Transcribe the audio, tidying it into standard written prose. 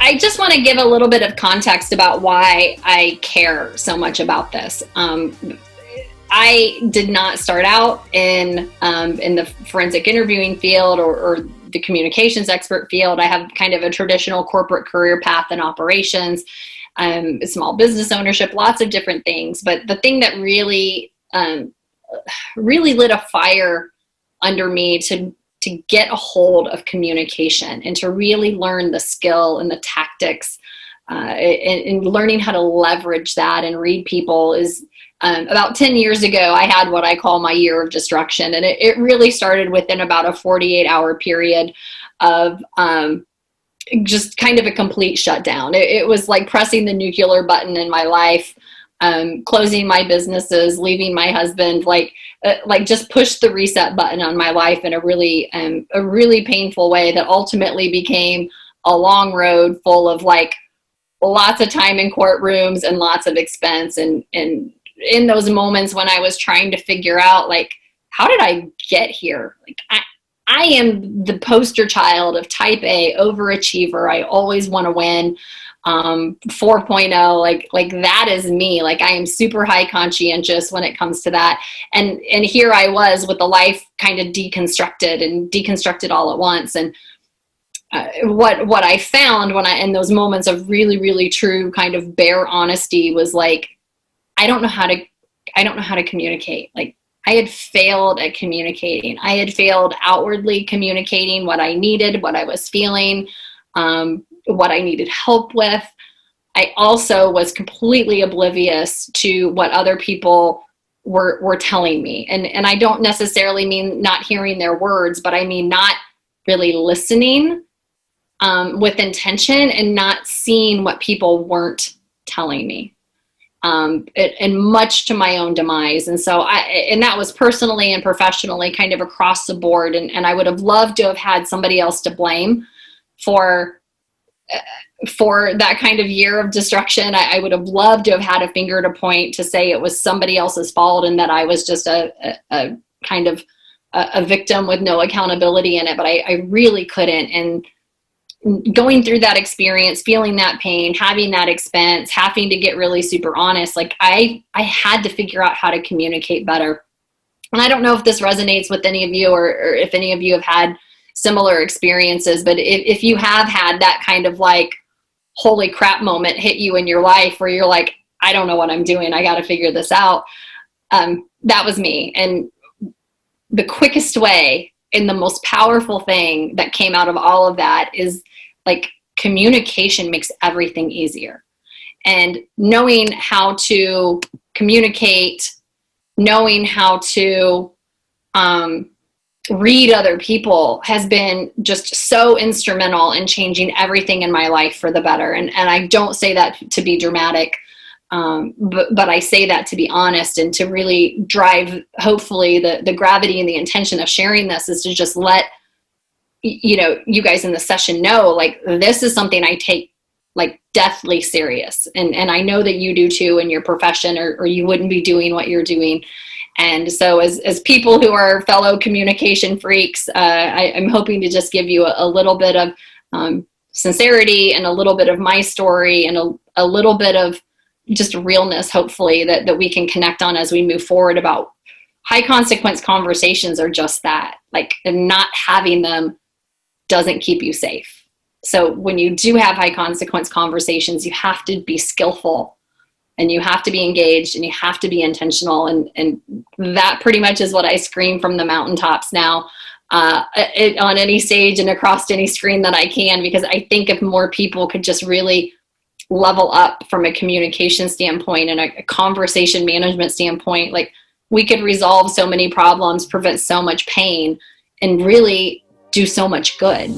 I just want to give a little bit of context about why I care so much about this. I did not start out in the forensic interviewing field or the communications expert field. I have kind of a traditional corporate career path in operations, small business ownership, lots of different things. But the thing that really lit a fire under me to get a hold of communication and to really learn the skill and the tactics and learning how to leverage that and read people is about 10 years ago, I had what I call my year of destruction. And it really started within about a 48-hour period of just kind of a complete shutdown. It was like pressing the nuclear button in my life, closing my businesses, leaving my husband, like just pushed the reset button on my life in a really painful way that ultimately became a long road full of like lots of time in courtrooms and lots of expense. And in those moments when I was trying to figure out, like, how did I get here? Like, I am the poster child of type A overachiever. I always want to win. 4.0, like that is me. Like, I am super high conscientious when it comes to that. And here I was with the life kind of deconstructed all at once. And what I found when in those moments of really, really true kind of bare honesty was like, I don't know how to communicate. Like, I had failed at communicating. I had failed outwardly communicating what I needed, what I was feeling, what I needed help with. I also was completely oblivious to what other people were telling me. And I don't necessarily mean not hearing their words, but I mean not really listening with intention and not seeing what people weren't telling me. And much to my own demise. And so and that was personally and professionally kind of across the board. And I would have loved to have had somebody else to blame for that kind of year of destruction. I would have loved to have had a finger to point to say it was somebody else's fault and that I was just a kind of a victim with no accountability in it. But I really couldn't. And going through that experience, feeling that pain, having that expense, having to get really super honest, like I had to figure out how to communicate better. And I don't know if this resonates with any of you or if any of you have had similar experiences, but if you have had that kind of like, holy crap moment hit you in your life where you're like, I don't know what I'm doing, I got to figure this out. That was me. And the quickest way and the most powerful thing that came out of all of that is like communication makes everything easier. And knowing how to communicate, knowing how to read other people has been just so instrumental in changing everything in my life for the better. And I don't say that to be dramatic, but I say that to be honest and to really drive, hopefully, the gravity and the intention of sharing this is to just let you guys in the session know, like, this is something I take like deathly serious. And I know that you do too in your profession, or you wouldn't be doing what you're doing. And so as people who are fellow communication freaks, I'm hoping to just give you a little bit of sincerity and a little bit of my story and a little bit of just realness, hopefully, that we can connect on as we move forward. About high consequence conversations are just that, like, and not having them doesn't keep you safe. So when you do have high consequence conversations, you have to be skillful and you have to be engaged and you have to be intentional. And that pretty much is what I scream from the mountaintops now, on any stage and across any screen that I can, because I think if more people could just really level up from a communication standpoint and a conversation management standpoint, like, we could resolve so many problems, prevent so much pain, and really do so much good.